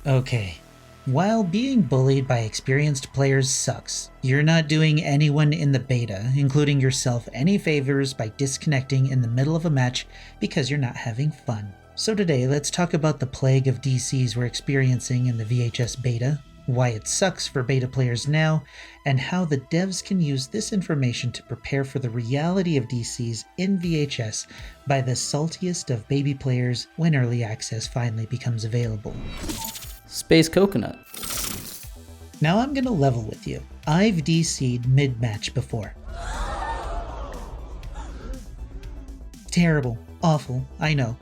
Okay. While being bullied by experienced players sucks, you're not doing anyone in the beta, including yourself, any favors by disconnecting in the middle of a match because you're not having fun. So today, let's talk about the plague of DCs we're experiencing in the VHS beta, why it sucks for beta players now, and how the devs can use this information to prepare for the reality of DCs in VHS by the saltiest of baby players when early access finally becomes available. Space Coconut. Now I'm gonna level with you. I've DC'd mid-match before. Terrible, awful, I know.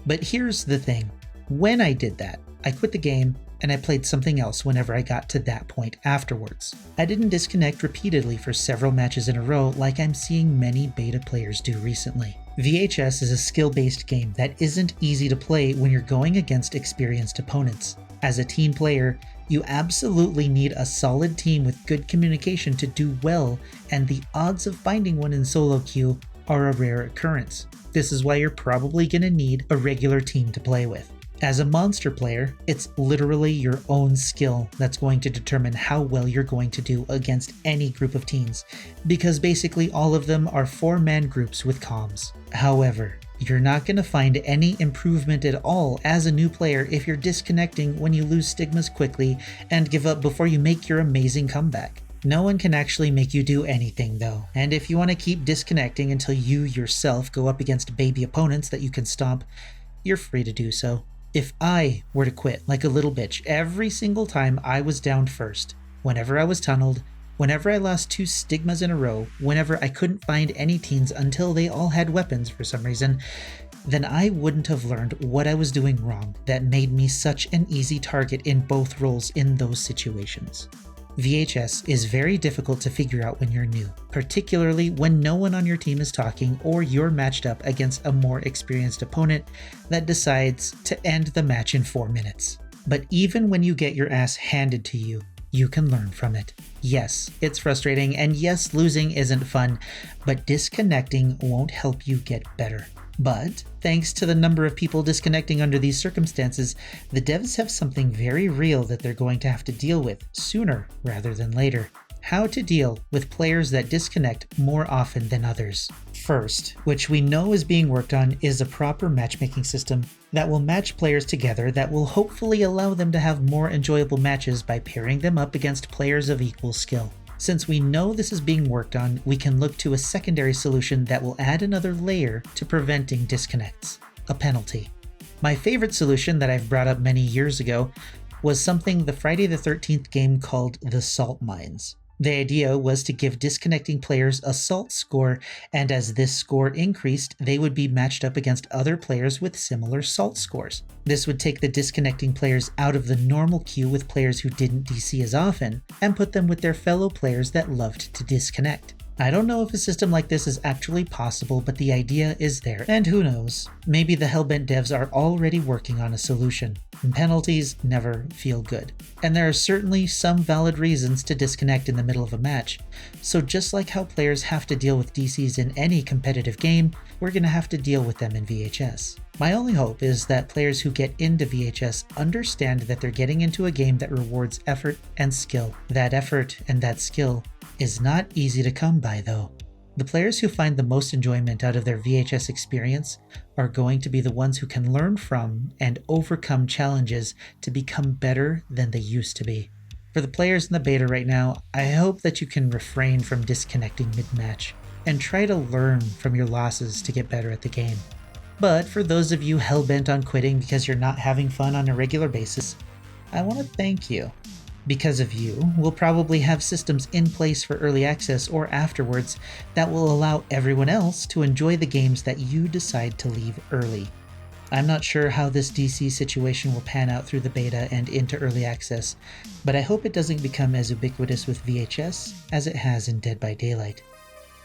But here's the thing. When I did that, I quit the game and I played something else whenever I got to that point afterwards. I didn't disconnect repeatedly for several matches in a row like I'm seeing many beta players do recently. VHS is a skill-based game that isn't easy to play when you're going against experienced opponents. As a team player, you absolutely need a solid team with good communication to do well, and the odds of finding one in solo queue are a rare occurrence. This is why you're probably going to need a regular team to play with. As a monster player, it's literally your own skill that's going to determine how well you're going to do against any group of teams, because basically all of them are 4-man groups with comms. However, you're not going to find any improvement at all as a new player if you're disconnecting when you lose stigmas quickly and give up before you make your amazing comeback. No one can actually make you do anything though, and if you want to keep disconnecting until you yourself go up against baby opponents that you can stomp, you're free to do so. If I were to quit like a little bitch every single time I was downed first, whenever I was tunneled, whenever I lost 2 stigmas in a row, whenever I couldn't find any teens until they all had weapons for some reason, then I wouldn't have learned what I was doing wrong that made me such an easy target in both roles in those situations. VHS is very difficult to figure out when you're new, particularly when no one on your team is talking or you're matched up against a more experienced opponent that decides to end the match in 4 minutes. But even when you get your ass handed to you, you can learn from it. Yes, it's frustrating, and yes, losing isn't fun, but disconnecting won't help you get better. But thanks to the number of people disconnecting under these circumstances, the devs have something very real that they're going to have to deal with sooner rather than later. How to deal with players that disconnect more often than others. First, which we know is being worked on, is a proper matchmaking system that will match players together that will hopefully allow them to have more enjoyable matches by pairing them up against players of equal skill. Since we know this is being worked on, we can look to a secondary solution that will add another layer to preventing disconnects: a penalty. My favorite solution that I've brought up many years ago was something the Friday the 13th game called the salt mines. The idea was to give disconnecting players a salt score, and as this score increased, they would be matched up against other players with similar salt scores. This would take the disconnecting players out of the normal queue with players who didn't DC as often, and put them with their fellow players that loved to disconnect. I don't know if a system like this is actually possible, but the idea is there, and who knows, maybe the Hellbent devs are already working on a solution. Penalties never feel good, and there are certainly some valid reasons to disconnect in the middle of a match, so just like how players have to deal with DCs in any competitive game, we're going to have to deal with them in VHS. My only hope is that players who get into VHS understand that they're getting into a game that rewards effort and skill. That effort and that skill is not easy to come by though. The players who find the most enjoyment out of their VHS experience are going to be the ones who can learn from and overcome challenges to become better than they used to be. For the players in the beta right now, I hope that you can refrain from disconnecting mid-match and try to learn from your losses to get better at the game. But for those of you hell-bent on quitting because you're not having fun on a regular basis, I want to thank you. Because of you, we'll probably have systems in place for early access or afterwards that will allow everyone else to enjoy the games that you decide to leave early. I'm not sure how this DC situation will pan out through the beta and into early access, but I hope it doesn't become as ubiquitous with VHS as it has in Dead by Daylight.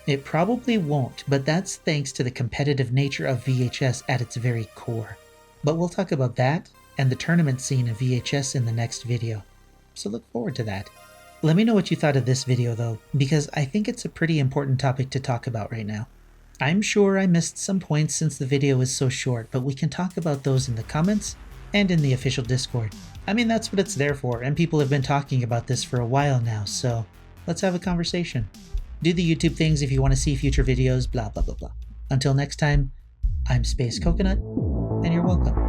It probably won't, but that's thanks to the competitive nature of VHS at its very core. But we'll talk about that and the tournament scene of VHS in the next video. So look forward to that. Let me know what you thought of this video though, because I think it's a pretty important topic to talk about right now. I'm sure I missed some points since the video is so short, but we can talk about those in the comments and in the official Discord. I mean, that's what it's there for, and people have been talking about this for a while now, so let's have a conversation. Do the YouTube things if you want to see future videos, blah blah blah blah. Until next time, I'm Space Coconut, and you're welcome.